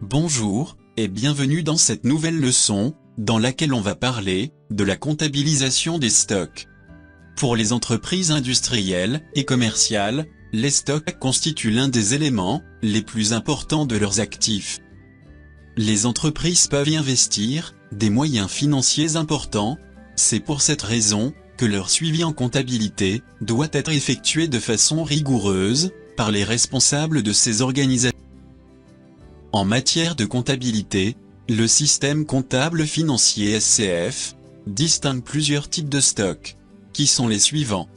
Bonjour, et bienvenue dans cette nouvelle leçon, dans laquelle on va parler de la comptabilisation des stocks. Pour les entreprises industrielles et commerciales, les stocks constituent l'un des éléments les plus importants de leurs actifs. Les entreprises peuvent y investir des moyens financiers importants. C'est pour cette raison que leur suivi en comptabilité doit être effectué de façon rigoureuse par les responsables de ces organisations. En matière de comptabilité, le système comptable financier SCF distingue plusieurs types de stocks, qui sont les suivants.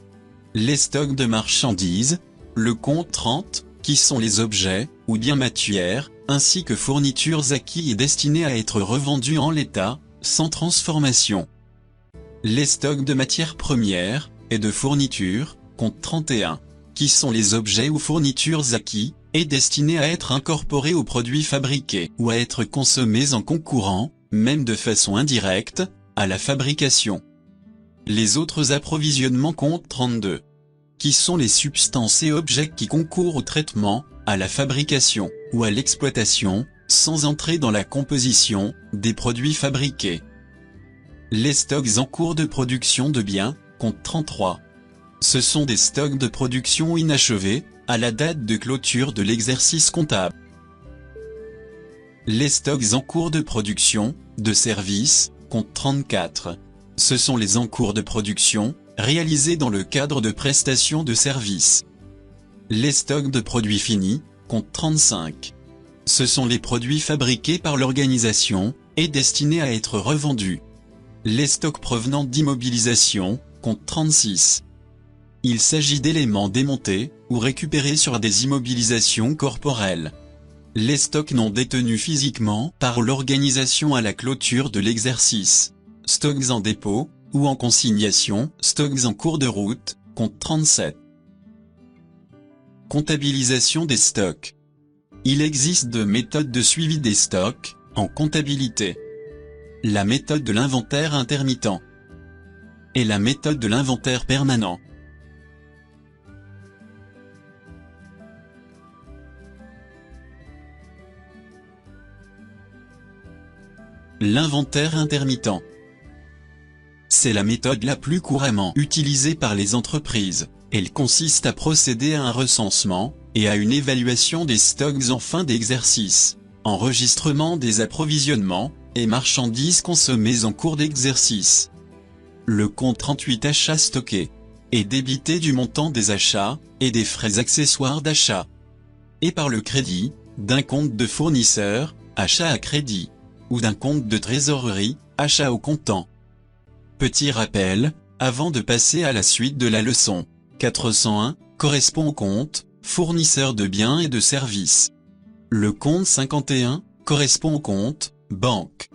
Les stocks de marchandises, le compte 30, qui sont les objets ou biens matières, ainsi que fournitures acquis et destinés à être revendus en l'état, sans transformation. Les stocks de matières premières et de fournitures, compte 31, qui sont les objets ou fournitures acquis et destinés à être incorporés aux produits fabriqués ou à être consommés en concourant, même de façon indirecte, à la fabrication. Les autres approvisionnements compte 32, qui sont les substances et objets qui concourent au traitement, à la fabrication ou à l'exploitation, sans entrer dans la composition des produits fabriqués. Les stocks en cours de production de biens, compte 33. Ce sont des stocks de production inachevés, à la date de clôture de l'exercice comptable. Les stocks en cours de production, de services, compte 34. Ce sont les en cours de production, réalisés dans le cadre de prestations de services. Les stocks de produits finis, compte 35. Ce sont les produits fabriqués par l'organisation, et destinés à être revendus. Les stocks provenant d'immobilisation, compte 36. Il s'agit d'éléments démontés ou récupérés sur des immobilisations corporelles. Les stocks non détenus physiquement par l'organisation à la clôture de l'exercice. Stocks en dépôt ou en consignation, stocks en cours de route, compte 37. Comptabilisation des stocks. Il existe deux méthodes de suivi des stocks en comptabilité. La méthode de l'inventaire intermittent et la méthode de l'inventaire permanent. L'inventaire intermittent. C'est la méthode la plus couramment utilisée par les entreprises. Elle consiste à procéder à un recensement et à une évaluation des stocks en fin d'exercice, enregistrement des approvisionnements et marchandises consommées en cours d'exercice. Le compte 38 achats stockés est débité du montant des achats et des frais accessoires d'achat, et par le crédit d'un compte de fournisseur, achat à crédit, ou d'un compte de trésorerie, achat au comptant. Petit rappel, avant de passer à la suite de la leçon, 401 correspond au compte fournisseur de biens et de services. Le compte 51 correspond au compte banque.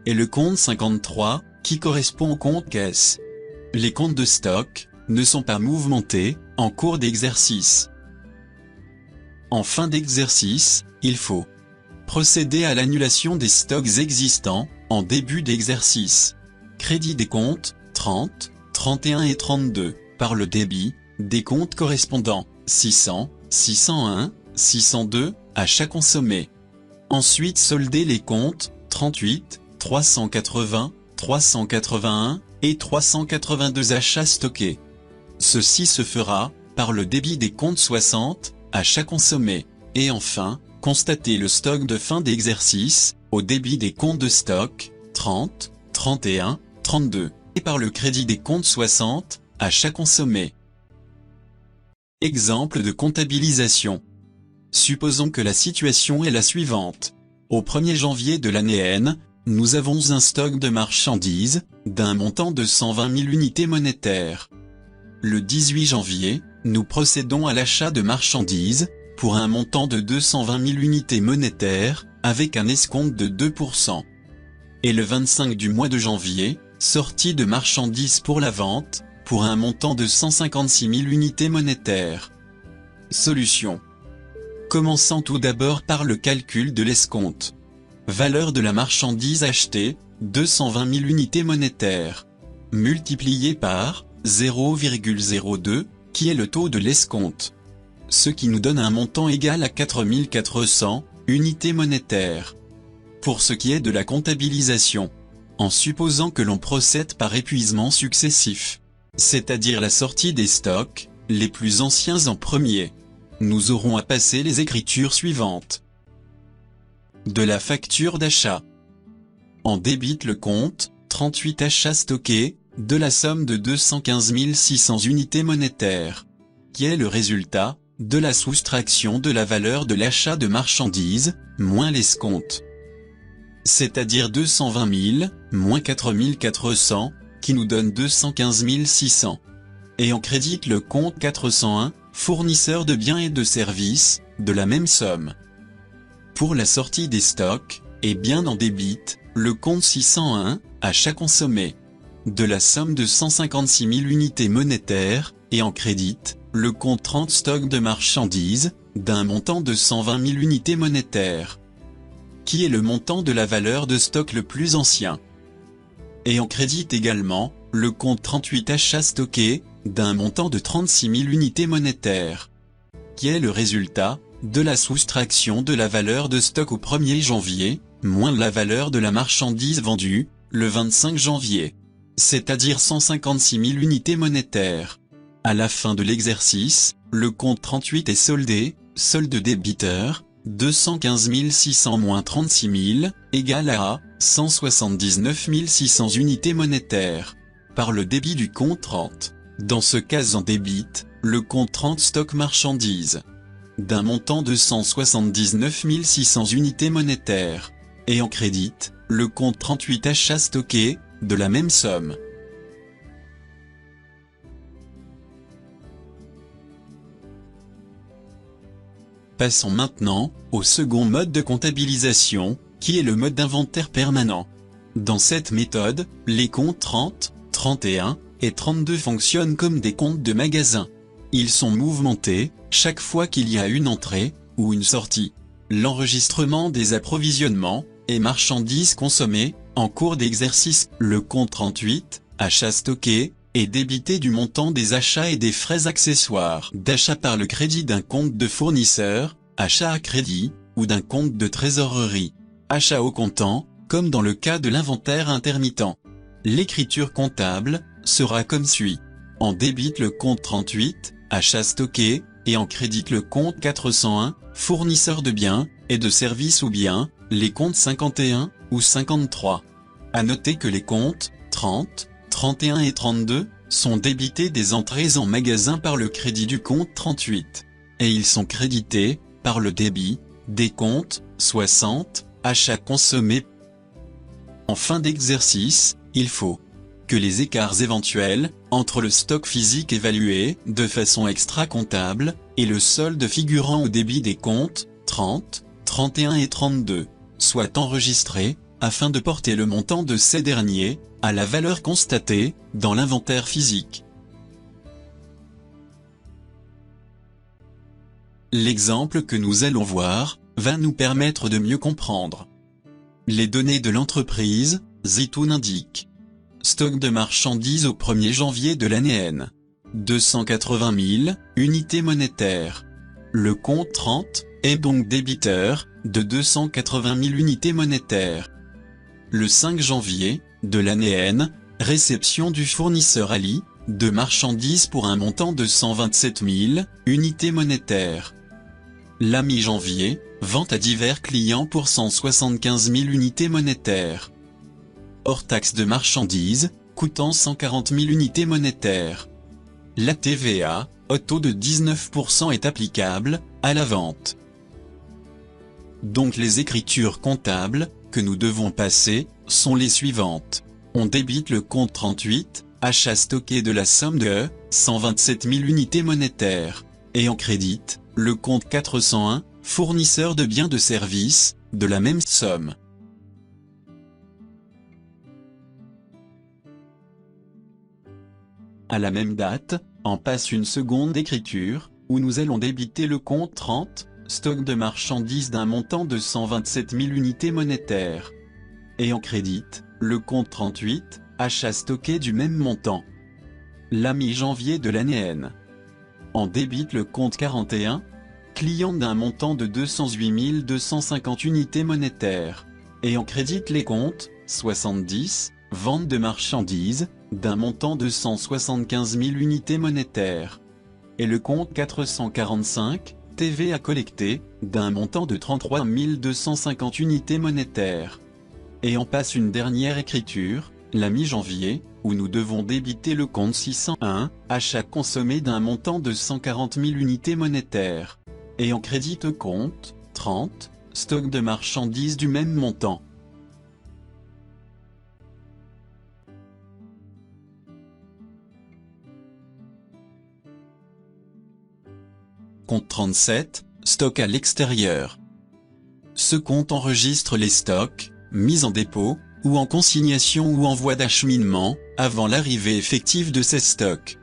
Et le compte 53 qui correspond au compte caisse. Les comptes de stock ne sont pas mouvementés en cours d'exercice. En fin d'exercice, il faut procéder à l'annulation des stocks existants en début d'exercice. Crédit des comptes 30, 31 et 32 par le débit des comptes correspondants 600, 601, 602 achats consommés. Ensuite solder les comptes 38, 380, 381 et 382 achats stockés. Ceci se fera par le débit des comptes 60 achats consommés. Et enfin, constater le stock de fin d'exercice au débit des comptes de stock 30, 31, 32 et par le crédit des comptes 60 achats consommés. Exemple de comptabilisation. Supposons que la situation est la suivante. Au 1er janvier de l'année N, nous avons un stock de marchandises d'un montant de 120 000 unités monétaires. Le 18 janvier, nous procédons à l'achat de marchandises pour un montant de 220 000 unités monétaires, avec un escompte de 2%. Et le 25 du mois de janvier, sortie de marchandises pour la vente, pour un montant de 156 000 unités monétaires. Solution. Commençons tout d'abord par le calcul de l'escompte. Valeur de la marchandise achetée, 220 000 unités monétaires. Multiplié par 0,02, qui est le taux de l'escompte. Ce qui nous donne un montant égal à 4 400 unités monétaires. Pour ce qui est de la comptabilisation, en supposant que l'on procède par épuisement successif, c'est-à-dire la sortie des stocks, les plus anciens en premier, nous aurons à passer les écritures suivantes. De la facture d'achat. On débite le compte 38 achats stockés, de la somme de 215 600 unités monétaires, qui est le résultat de la soustraction de la valeur de l'achat de marchandises, moins l'escompte. C'est-à-dire 220 000, moins 4 400, qui nous donne 215 600. Et on crédite le compte 401, fournisseur de biens et de services, de la même somme. Pour la sortie des stocks, et bien en débite, le compte 601, achat consommé, de la somme de 156 000 unités monétaires, et en crédite, le compte 30 stock de marchandises, d'un montant de 120 000 unités monétaires, qui est le montant de la valeur de stock le plus ancien. Et on crédite également, le compte 38 achats stockés, d'un montant de 36 000 unités monétaires, qui est le résultat de la soustraction de la valeur de stock au 1er janvier, moins la valeur de la marchandise vendue, le 25 janvier, c'est-à-dire 156 000 unités monétaires. À la fin de l'exercice, le compte 38 est soldé, solde débiteur, 215 600 moins 36 000, égale à 179 600 unités monétaires, par le débit du compte 30. Dans ce cas on débite, le compte 30 stock marchandises, d'un montant de 179 600 unités monétaires, et en crédite, le compte 38 achats stockés, de la même somme. Passons maintenant au second mode de comptabilisation, qui est le mode d'inventaire permanent. Dans cette méthode, les comptes 30, 31 et 32 fonctionnent comme des comptes de magasin. Ils sont mouvementés chaque fois qu'il y a une entrée ou une sortie. L'enregistrement des approvisionnements et marchandises consommées en cours d'exercice. Le compte 38, achats stockés, est débité du montant des achats et des frais accessoires d'achat par le crédit d'un compte de fournisseur, achat à crédit, ou d'un compte de trésorerie, achat au comptant, comme dans le cas de l'inventaire intermittent. L'écriture comptable sera comme suit. On débite le compte 38, achat stocké, et on crédite le compte 401, fournisseur de biens et de services ou biens, les comptes 51 ou 53. À noter que les comptes 30, 31 et 32 sont débités des entrées en magasin par le crédit du compte 38, et ils sont crédités par le débit des comptes 60, achats consommés. En fin d'exercice, il faut que les écarts éventuels entre le stock physique évalué de façon extra-comptable et le solde figurant au débit des comptes 30, 31 et 32 soient enregistrés afin de porter le montant de ces derniers à la valeur constatée dans l'inventaire physique. L'exemple que nous allons voir va nous permettre de mieux comprendre. Les données de l'entreprise, Zitoun indique. Stock de marchandises au 1er janvier de l'année N. 280 000 unités monétaires. Le compte 30 est donc débiteur de 280 000 unités monétaires. Le 5 janvier de l'année N, réception du fournisseur Ali de marchandises pour un montant de 127 000 unités monétaires. La mi-janvier, vente à divers clients pour 175 000 unités monétaires. Hors taxe de marchandises, coûtant 140 000 unités monétaires. La TVA, au taux de 19% est applicable à la vente. Donc les écritures comptables que nous devons passer sont les suivantes. On débite le compte 38, achat stocké de la somme de 127 000 unités monétaires, et on crédite le compte 401, fournisseur de biens de services, de la même somme. À la même date, on passe une seconde écriture, où nous allons débiter le compte 30, stock de marchandises d'un montant de 127 000 unités monétaires. Et on crédite le compte 38, achat stocké du même montant. La mi-janvier de l'année N. On débite le compte 41, clients d'un montant de 208 250 unités monétaires. Et on crédite les comptes 70, vente de marchandises, d'un montant de 175 000 unités monétaires. Et le compte 445, TVA collectée, d'un montant de 33 250 unités monétaires. Et on passe une dernière écriture, la mi-janvier, où nous devons débiter le compte 601, achat consommé d'un montant de 140 000 unités monétaires. Et on crédite compte 30, stock de marchandises du même montant. Compte 37, stock à l'extérieur. Ce compte enregistre les stocks, mis en dépôt, ou en consignation ou en voie d'acheminement, avant l'arrivée effective de ces stocks.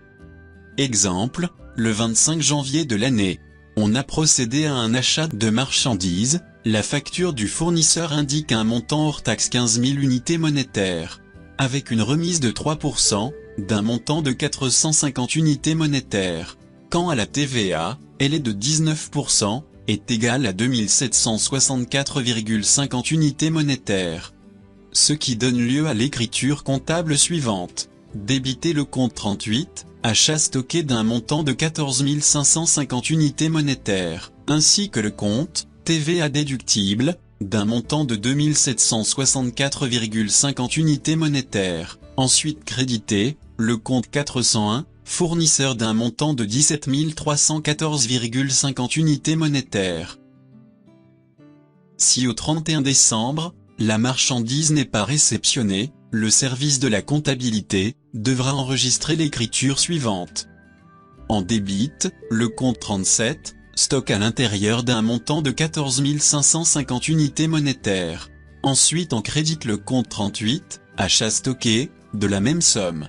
Exemple, le 25 janvier de l'année, on a procédé à un achat de marchandises, la facture du fournisseur indique un montant hors taxe 15 000 unités monétaires, avec une remise de 3%, d'un montant de 450 unités monétaires. Quand à la TVA, elle est de 19%, est égale à 2764,50 unités monétaires. Ce qui donne lieu à l'écriture comptable suivante. Débiter le compte 38, achat stocké d'un montant de 14 550 unités monétaires, ainsi que le compte, TVA déductible, d'un montant de 2764,50 unités monétaires. Ensuite créditer, le compte 401, fournisseur d'un montant de 17 314,50 unités monétaires. Si au 31 décembre, la marchandise n'est pas réceptionnée, le service de la comptabilité devra enregistrer l'écriture suivante. En débite, le compte 37, stock à l'intérieur d'un montant de 14 550 unités monétaires. Ensuite on crédite le compte 38, achat stocké, de la même somme.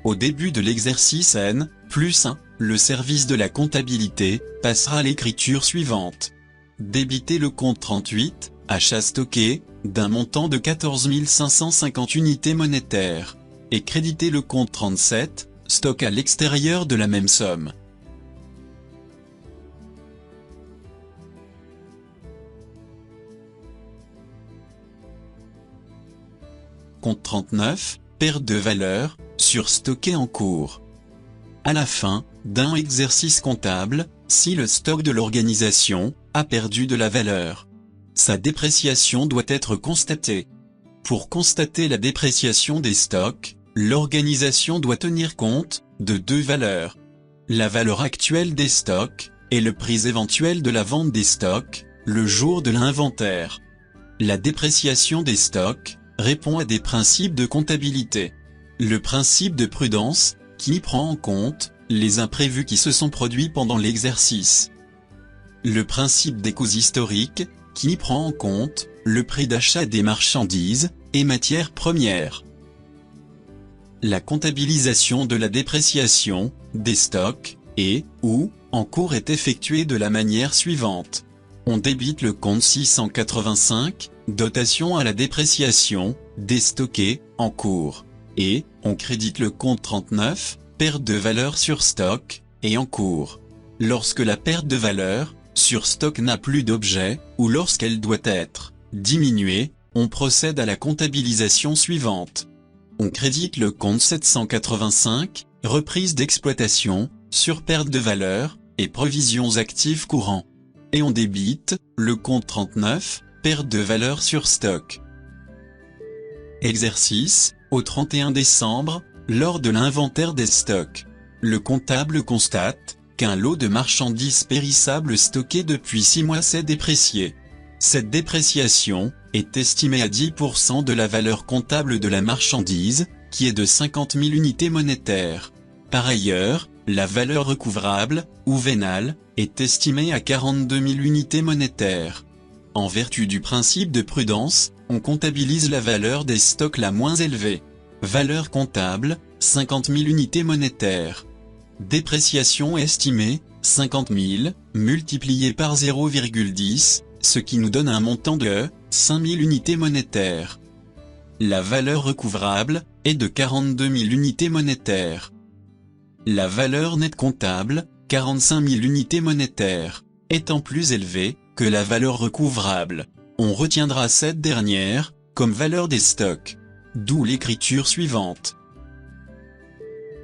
Au début de l'exercice N+1, le service de la comptabilité passera à l'écriture suivante. Débiter le compte 38, achat stocké, d'un montant de 14 550 unités monétaires. Et créditer le compte 37, stock à l'extérieur de la même somme. Compte 39, perte de valeur, surstocké en cours. À la fin d'un exercice comptable, si le stock de l'organisation a perdu de la valeur, sa dépréciation doit être constatée. Pour constater la dépréciation des stocks, l'organisation doit tenir compte de deux valeurs. La valeur actuelle des stocks et le prix éventuel de la vente des stocks, le jour de l'inventaire. La dépréciation des stocks répond à des principes de comptabilité. Le principe de prudence, qui prend en compte les imprévus qui se sont produits pendant l'exercice. Le principe des coûts historiques, qui prend en compte le prix d'achat des marchandises et matières premières. La comptabilisation de la dépréciation des stocks ou en cours est effectuée de la manière suivante. On débite le compte 685, dotation à la dépréciation, déstocké, en cours. Et on crédite le compte 39, perte de valeur sur stock, et en cours. Lorsque la perte de valeur sur stock n'a plus d'objet, ou lorsqu'elle doit être diminuée, on procède à la comptabilisation suivante. On crédite le compte 785, reprise d'exploitation, sur perte de valeur, et provisions actifs courants. Et on débite le compte 39, perte de valeur sur stock. Exercice, au 31 décembre, lors de l'inventaire des stocks, le comptable constate qu'un lot de marchandises périssables stockées depuis 6 mois s'est déprécié. Cette dépréciation est estimée à 10% de la valeur comptable de la marchandise, qui est de 50 000 unités monétaires. Par ailleurs, la valeur recouvrable, ou vénale, est estimée à 42 000 unités monétaires. En vertu du principe de prudence, on comptabilise la valeur des stocks la moins élevée. Valeur comptable, 50 000 unités monétaires. Dépréciation estimée, 50 000, multiplié par 0,10, ce qui nous donne un montant de 5 000 unités monétaires. La valeur recouvrable est de 42 000 unités monétaires. La valeur nette comptable, 45 000 unités monétaires. étant plus élevée que la valeur recouvrable. On retiendra cette dernière comme valeur des stocks. D'où l'écriture suivante.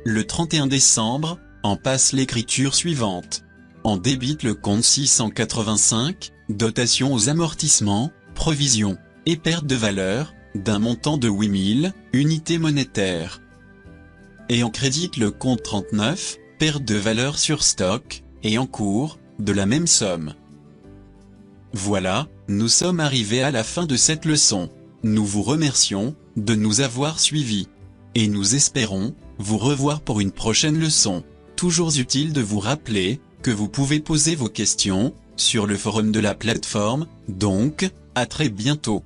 Le 31 décembre, en passe l'écriture suivante. En débite le compte 685, dotation aux amortissements, provisions et perte de valeur, d'un montant de 8000 unités monétaires. Et en crédite le compte 39, perte de valeur sur stock, et en cours, de la même somme. Voilà, nous sommes arrivés à la fin de cette leçon. Nous vous remercions de nous avoir suivis. Et nous espérons vous revoir pour une prochaine leçon. Toujours utile de vous rappeler que vous pouvez poser vos questions sur le forum de la plateforme, donc, à très bientôt.